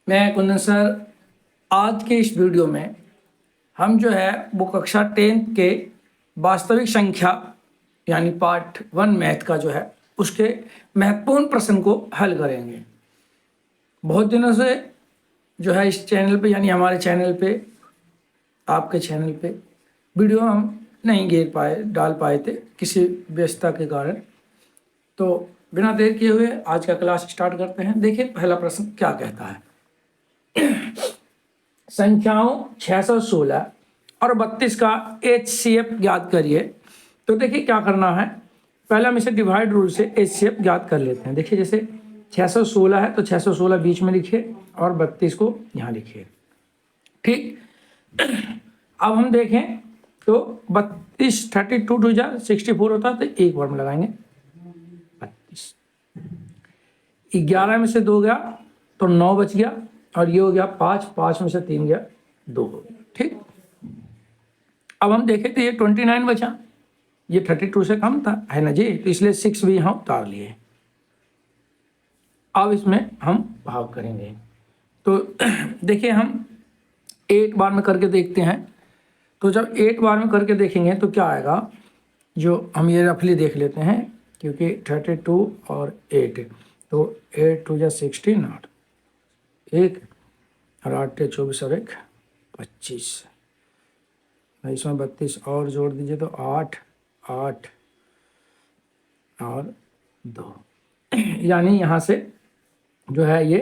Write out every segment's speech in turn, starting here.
मैं कुंदन सर, आज के इस वीडियो में हम जो है वो कक्षा 10th के वास्तविक संख्या यानी पार्ट 1 मैथ का जो है उसके महत्वपूर्ण प्रश्न को हल करेंगे। बहुत दिनों से जो है इस चैनल पे यानी हमारे चैनल पे, आपके चैनल पे वीडियो हम नहीं डाल पाए थे किसी व्यस्तता के कारण। तो बिना देर किए हुए आज का क्लास स्टार्ट करते हैं। देखिए पहला प्रश्न क्या कहता है। संख्याओं 616 और 32 का HCF ज्ञात करिए। तो देखिए क्या करना है, पहले हम इसे डिवाइड रूल से HCF ज्ञात कर लेते हैं। देखिए जैसे 616 है तो 616 बीच में लिखिए और 32 को यहाँ लिखिए। ठीक, अब हम देखें तो 32 32 टू जा 64 होता है तो एक बार में लगाएंगे 32। 11 में से 2 गया तो 9 बच गया और ये हो गया 5, 5 में से 3 गया 2 हो गया। ठीक, अब हम देखें तो ये 29 बचा, ये 32 से कम था है ना जी, तो इसलिए 6 भी यहाँ उतार लिए। अब इसमें हम भाग करेंगे तो देखिए हम 8 बार में करके देखते हैं। तो जब 8 बार में करके देखेंगे तो क्या आएगा, जो हम ये रफली देख लेते हैं क्योंकि 32 और 8 तो 8 2 जा 16 एक और 8 24 और 1 25, इसमें 32 और जोड़ दीजिए तो 8 8 और 2 यानी यहाँ से जो है ये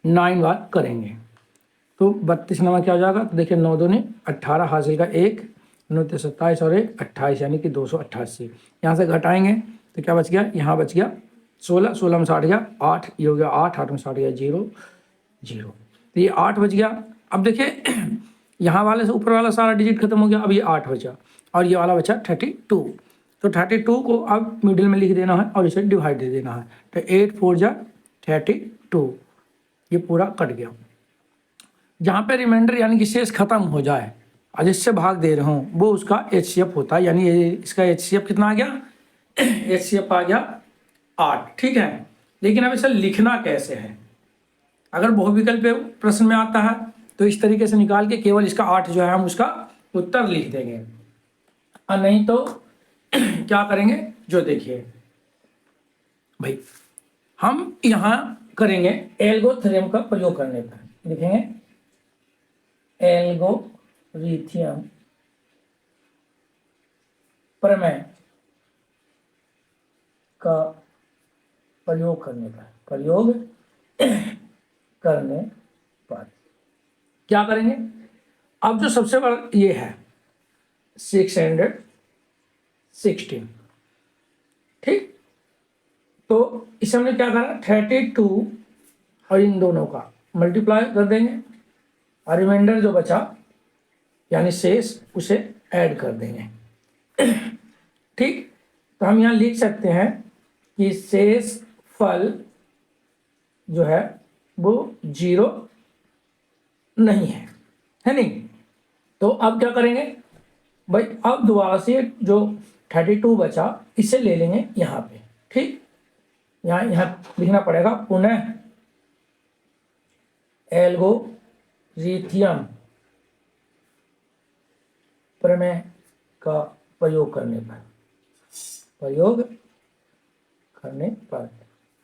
9 बार करेंगे तो 32 नंबर क्या हो जाएगा। तो देखिए 9 दूनी 18 हासिल का 1 9 27 और 1 28 यानी कि 288। यहाँ से घटाएंगे तो क्या बच गया, यहाँ बच गया 16, 16 में 60 गया 8, ये हो गया 8, 8 में 60 गया 0 0, तो ये 8 बच गया। अब देखिए यहाँ वाले से ऊपर वाला सारा डिजिट खत्म हो गया, अब ये 8 बचा और ये वाला बचा 32। तो 32 को अब मिडिल में लिख देना है और इसे डिवाइड दे देना है तो 8 4 जा 32, ये पूरा कट गया। जहाँ पे रिमाइंडर यानी कि शेष खत्म हो जाए और जिससे भाग दे रहा हूँ वो उसका HCF होता है, यानी इसका HCF कितना आ गया, HCF आ गया 8। ठीक है, लेकिन अब इसे लिखना कैसे है। अगर बहुविकल्प प्रश्न में आता है तो इस तरीके से निकाल के केवल इसका 8 जो है हम उसका उत्तर लिख देंगे, और नहीं तो क्या करेंगे, जो देखिए भाई हम यहाँ करेंगे एल्गो थ्योरम का प्रयोग करने पर, लिखेंगे एल्गोरिथम प्रमेय का प्रयोग करने पर क्या करेंगे। अब जो सबसे बड़ा ये है 616, ठीक, तो इसे हमने क्या करा 32 और इन दोनों का मल्टीप्लाई कर देंगे और रिमाइंडर जो बचा यानी शेष उसे ऐड कर देंगे। ठीक, तो हम यहाँ लिख सकते हैं कि शेष फल जो है वो 0 नहीं है नहीं। तो अब क्या करेंगे भाई, अब दोबारा से जो 32 बचा इसे ले लेंगे यहाँ पे। ठीक, यहाँ लिखना पड़ेगा पुनः एल्गोरिथम प्रमेय का प्रयोग करने पर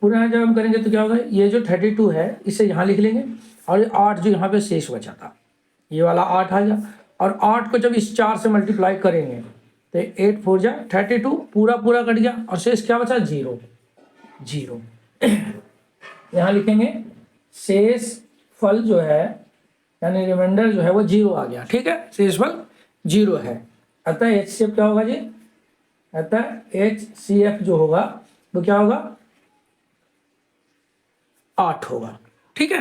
पुनः जब हम करेंगे तो क्या होगा, ये जो 32 है इसे यहाँ लिख लेंगे और ये 8 जो यहाँ पे शेष बचा था ये वाला 8 आ गया, और 8 को जब इस 4 से मल्टीप्लाई करेंगे तो 8 4 जा 32 पूरा कट गया और शेष क्या बचा 0 0। यहाँ लिखेंगे शेष फल जो है यानी रिमाइंडर जो है वो 0 आ गया। ठीक है, शेष फल 0 है, अतः HCF क्या होगा जी, अतः HCF जो होगा वो क्या होगा 8 होगा। ठीक है,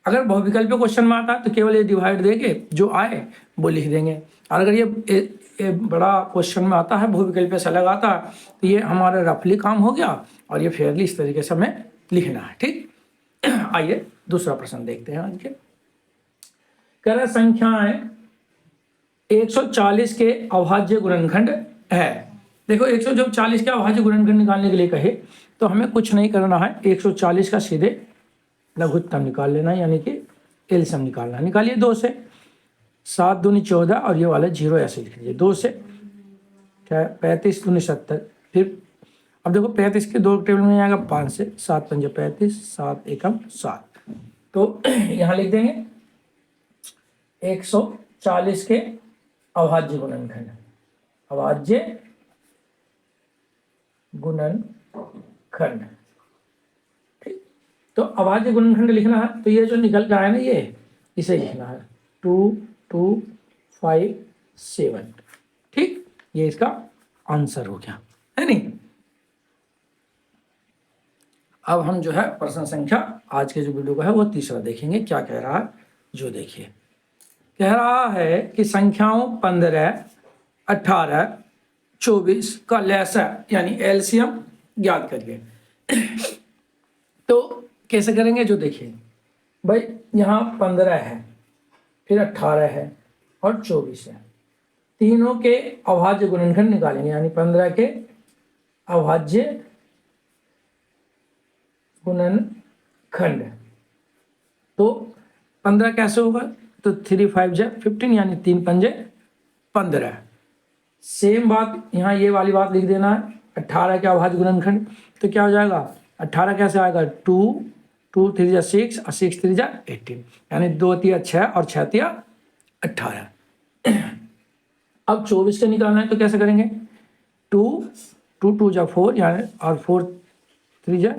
अगर बहुविकल्प क्वेश्चन में आता है तो केवल ये डिवाइड देके जो आए वो लिख देंगे, और अगर ये बड़ा क्वेश्चन में आता है बहुविकल्प से अलग आता है तो ये हमारा रफली काम हो गया और ये फेयरली इस तरीके से हमें लिखना है। ठीक, आइए दूसरा प्रश्न देखते हैं आज के। कह रहा संख्याएं 140 के अभाज्य गुणनखंड है। देखो 140 के अभाज्य गुणनखंड निकालने के लिए कहे तो हमें कुछ नहीं करना है, 140 का सीधे लघुत्तम निकाल लेना, यानी कि एलसीएम निकालना। निकालिए 2 से, 7 दूनी 14 और ये वाला 0 ऐसे लिख लीजिए। 2 से क्या है, 35 दूनी 70। फिर अब देखो 35 के 2 टेबल में आएगा 5 से, 7 पंजे 35, 7 एकम 7। तो यहाँ लिख देंगे 140 के अभाज्य गुणनखंड, अभाज्य गुणनखंड। ठीक, तो अभाज्य गुणनखंड लिखना है, तो ये जो निकल के आया ना, ये इसे लिखना है 2257। ठीक, ये इसका आंसर हो गया, है नहीं। अब हम जो है प्रश्न संख्या आज के जो वीडियो का है वो तीसरा देखेंगे। क्या कह रहा है, जो देखिए, कह रहा है कि संख्याओं 15, 18, 24 का लसा यानी एलसीएम ज्ञात करिए। तो कैसे करेंगे, जो देखिए भाई, यहाँ 15 है, फिर 18 है और 24 है। तीनों के अभाज्य गुणनखंड निकालेंगे, यानी 15 के अभाज्य गुणनखंड। तो 15 कैसे होगा, तो 3 5 जा 15, यानी 3 पंजे 15। सेम बात यहाँ ये वाली बात लिख देना है, 18 के अभाज्य गुणनखंड। तो क्या हो जाएगा, 18 कैसे आएगा, 2 2 3 जा 6 और 6 3 जा 18, यानी 2 तिया 6 और 6 तिया 18। अब 24 का निकालना है, तो कैसे करेंगे, 2 2 2 जा 4, यानी और 4 3 जा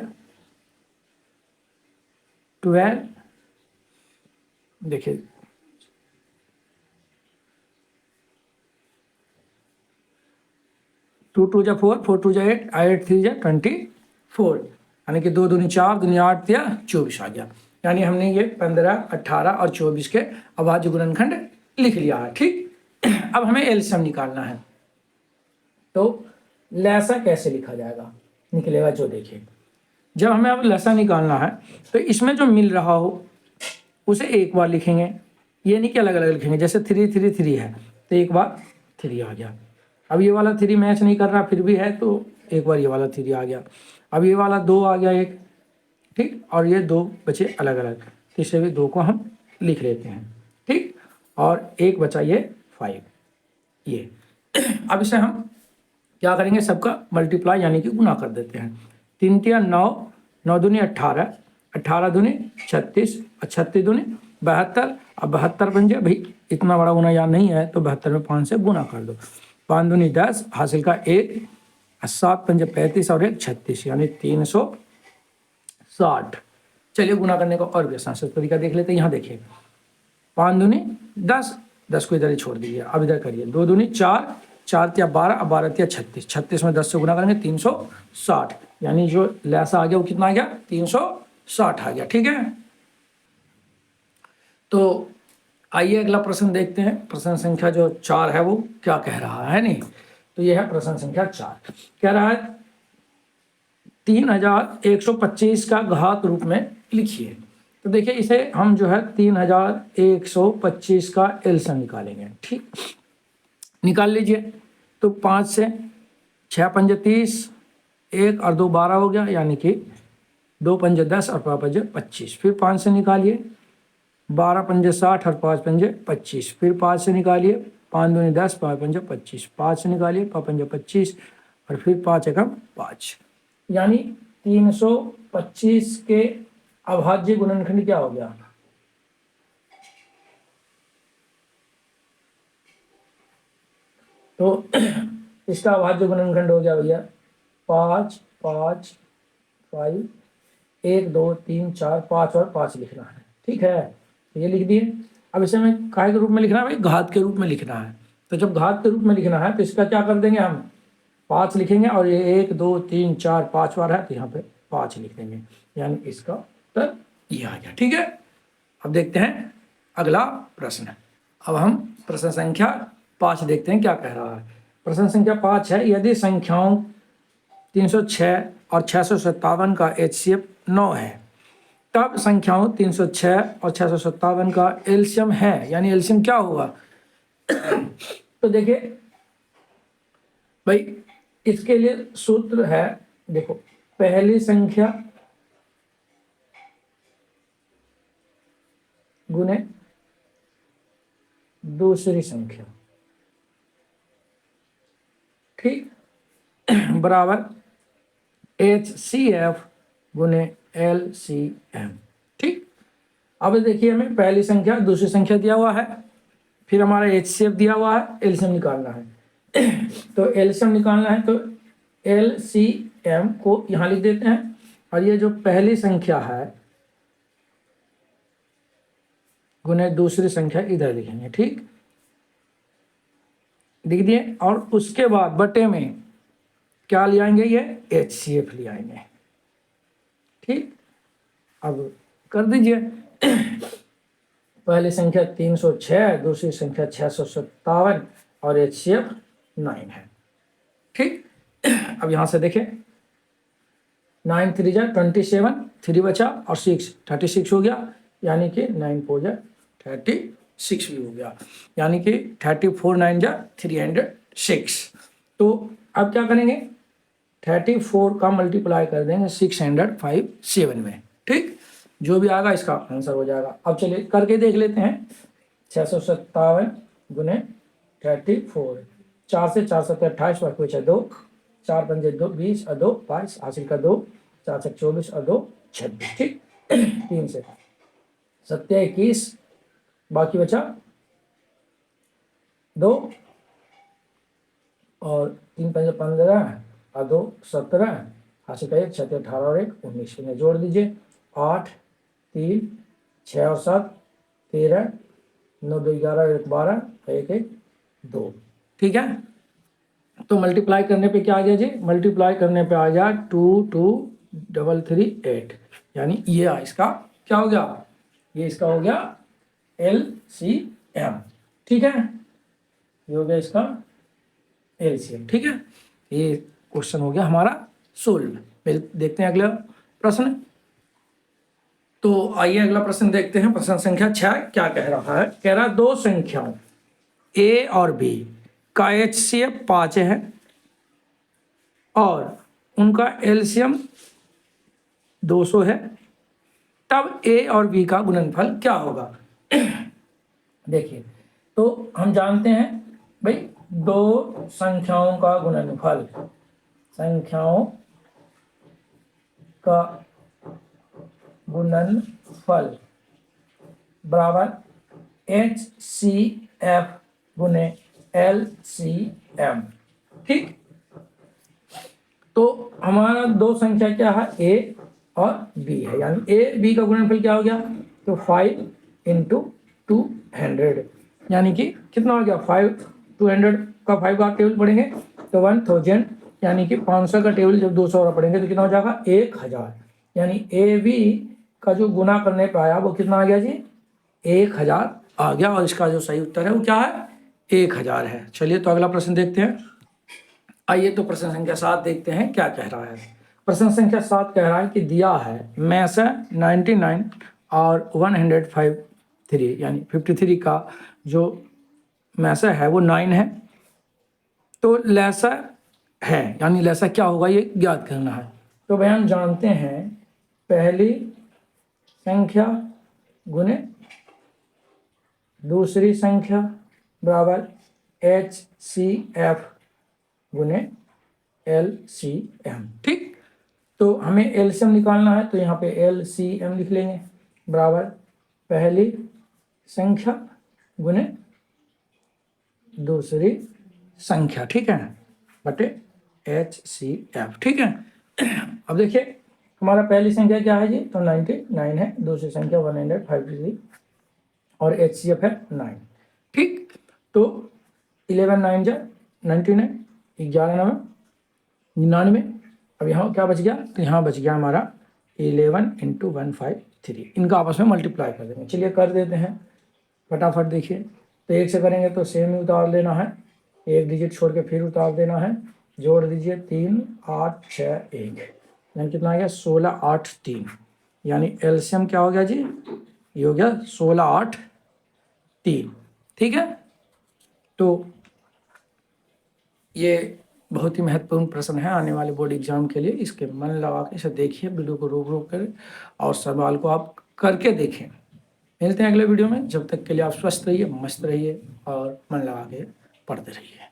12। देखिए 2 2 जा 4, 4 2 जा 8, 8 3 जा 24, यानी कि 2 दूनी 4, दूनी 8 या 24 आ गया। यानी हमने ये 15, 18 और 24 के अभाज्य गुणनखंड लिख लिया है। ठीक, अब हमें एलसीएम निकालना है। तो लसा कैसे लिखा जाएगा, निकलेगा, जो देखिए, जब हमें अब लसा निकालना है तो इसमें जो मिल रहा हो उसे एक बार लिखेंगे, ये नहीं कि अलग अलग लिखेंगे। जैसे 3 3 3 है तो एक बार 3 आ गया। अब ये वाला 3 मैच नहीं कर रहा फिर भी है, तो एक बार ये वाला 3 आ गया। अब ये वाला 2 आ गया एक, ठीक, और ये 2 बचे अलग अलग, तो इसे भी 2 को हम लिख लेते हैं। ठीक, और एक बचा ये 5 ये। अब इसे हम क्या करेंगे, सबका मल्टीप्लाई यानी कि गुना कर देते हैं। 3 तिया 9, 9 दूनी 18, 18 दूनी 36 और 36 दूनी 72। अब 72 बन जाए, भाई इतना बड़ा गुना याद नहीं है तो 72 में 5 से गुना कर दो। 5 दूनी 10, हासिल का 1, 7 पंजे 35 और 1 36, यानी 360। चलिए गुना करने का और भी आसान से तरीका देख लेते हैं। यहाँ देखिए 5 दूनी 10, 10 को इधर ही छोड़ दीजिए। अब इधर करिए 2 दूनी 4, 4 तिया 12, अब 12 तिया 36, 36 में 10 से गुना करेंगे 360, यानी जो लसा आ गया वो कितना आ गया, 360 आ गया। ठीक है, तो आइए अगला प्रश्न देखते हैं। प्रश्न संख्या जो 4 है वो क्या कह रहा है, नहीं। तो यह है प्रश्न संख्या 4, कह रहा है 3125 का घात रूप में लिखिए। तो देखिए इसे हम जो है 3125 का एलसीएम निकालेंगे। ठीक, निकाल लीजिए। तो 5 से 6 पंजे 30, 1 और 2 12 हो गया, यानी कि 2 पंजे 10 और 5 पंजे 25। फिर 5 से निकालिए, 12 पंजे 60 और 5 पंजे 25। फिर 5 से निकालिए, 5 दूनी 10, 5 पंजे 25। 5 से निकालिए, 5 पंजे 25 और फिर 5 एकम 5, यानी 325 के अभाज्य गुणनखंड क्या हो गया, तो इसका अभाज्य गुणनखंड हो गया भैया 5 5 5, 1 2 3 4 5 और 5 लिखना है। ठीक है, तो ये लिख दिए। अब इसे हमें काय के रूप में लिखना है, भाई घात के रूप में लिखना है। तो जब घात के रूप में लिखना है तो इसका क्या कर देंगे, हम 5 लिखेंगे, और ये 1 2 3 4 5 बार है तो यहाँ पे 5 लिख देंगे, यानी इसका उत्तर ये आ गया। ठीक है, अब देखते हैं अगला प्रश्न। अब हम प्रश्न संख्या 5 देखते हैं क्या कह रहा है। प्रश्न संख्या 5 है, यदि संख्याओं 306 और 657 का HCF 9 है, तब संख्याओं 306 और 657 का एलसीएम है, यानी एलसीएम क्या होगा। तो देखिए भाई इसके लिए सूत्र है, देखो पहली संख्या गुने दूसरी संख्या, ठीक, बराबर HCF गुने LCM, ठीक। अब देखिए हमें पहली संख्या दूसरी संख्या दिया हुआ है, फिर हमारा HCF दिया हुआ है, LCM निकालना है। तो LCM निकालना है तो LCM को यहाँ लिख देते हैं, और ये जो पहली संख्या है गुने दूसरी संख्या इधर लिखेंगे, ठीक, लिख दिए। और उसके बाद बटे में क्या ले आएंगे, ये HCF ले आएंगे, ठीक। अब कर दीजिए, पहली संख्या 306, दूसरी संख्या 657 और HCF 9 है, ठीक। अब यहां से देखें 9 3 जा 27, 3 बचा और 6 36 हो गया, यानी कि 9 4 जा 36 भी हो गया, यानी कि 34 9 जा 306। तो अब क्या करेंगे, 34 का मल्टीप्लाई कर देंगे 657 में, ठीक, जो भी आएगा इसका आंसर हो जाएगा। अब चलिए करके देख लेते हैं। 657 गुने 34, 4 से 4 7 28 पर कुछ है 2, 4 पंजे 2 20 और 2 22 हासिल का 2, 4 से 24 और 2 26, ठीक। 3 से 7 21, बाकी बचा 2 और 3 पंजे 15 और 2 17 हासिल का 1, 6 18 और 1 19, इन्हें जोड़ दीजिए। 8 3 6 और 7 13, 9 2 11 1 12 1 1 2, ठीक है। तो मल्टीप्लाई करने पे क्या आ गया जी, मल्टीप्लाई करने पे आ गया 2 2 3 3 8, यानी ये इसका क्या हो गया, ये इसका हो गया LCM, ठीक है, ये हो गया इसका LCM, ठीक है। ये क्वेश्चन हो गया हमारा सोल्व। देखते हैं अगला प्रश्न। तो आइए अगला प्रश्न देखते हैं। प्रश्न संख्या 6 क्या कह रहा है, कह रहा है दो संख्याओं A और B का HCF 5 है और उनका LCM 200 है, तब A और B का गुणनफल क्या होगा। देखिए, तो हम जानते हैं भाई दो संख्याओं का गुणनफल, संख्याओं का गुणनफल बराबर HCF गुने LCM, ठीक। तो हमारा दो संख्या क्या है, A और B है, यानी A B का गुणनफल क्या हो गया, तो 5 × 200, यानी कि कितना हो गया 5, 200 का 5 का टेबल पढ़ेंगे तो 1000, यानी कि 500 का टेबल जब 200 और पढ़ेंगे तो कितना हो जाएगा 1000, यानी AB का जो गुना करने पे आया वो कितना आ गया जी 1000 आ गया, और इसका जो सही उत्तर है वो क्या है 1000 है। चलिए तो अगला प्रश्न देखते हैं। आइए तो प्रश्न संख्या 7 देखते हैं क्या कह रहा है। प्रश्न संख्या 7 कह रहा है कि दिया है में से 99 और 153, यानी 53 का जो मैसा है वो 9 है, तो लैसा है, यानी लैसा क्या होगा ये ज्ञात करना है। तो भाई हम जानते हैं पहली संख्या गुने दूसरी संख्या बराबर HCF गुने LCM, ठीक। तो हमें LCM निकालना है, तो यहाँ पे LCM लिख लेंगे बराबर पहली संख्या गुने दूसरी संख्या, ठीक है, बटे HCF, ठीक है। अब देखिए हमारा पहली संख्या क्या है जी, तो 99 है, दूसरी संख्या 153 और HCF है 9, ठीक। तो 11 9 जा 99, 11 9 99। अब यहाँ क्या बच गया, तो यहाँ बच गया हमारा 11 × 153, इनका आपस में मल्टीप्लाई कर देंगे। चलिए कर देते हैं फटाफट। देखिए तो 1 से करेंगे तो सेम ही उतार लेना है, एक डिजिट छोड़ के फिर उतार देना है, जोड़ दीजिए 3 8 6 1, यानी कितना आ गया 16 8 3, यानी LCM क्या हो गया जी, ये हो गया 16 8 3, ठीक है। तो ये बहुत ही महत्वपूर्ण प्रश्न है आने वाले बोर्ड एग्जाम के लिए, इसके मन लगा के इसे देखिए, वीडियो को रोक रोक कर और सवाल को आप करके देखें। मिलते हैं अगले वीडियो में। जब तक के लिए आप स्वस्थ रहिए, मस्त रहिए और मन लगा के पढ़ते रहिए।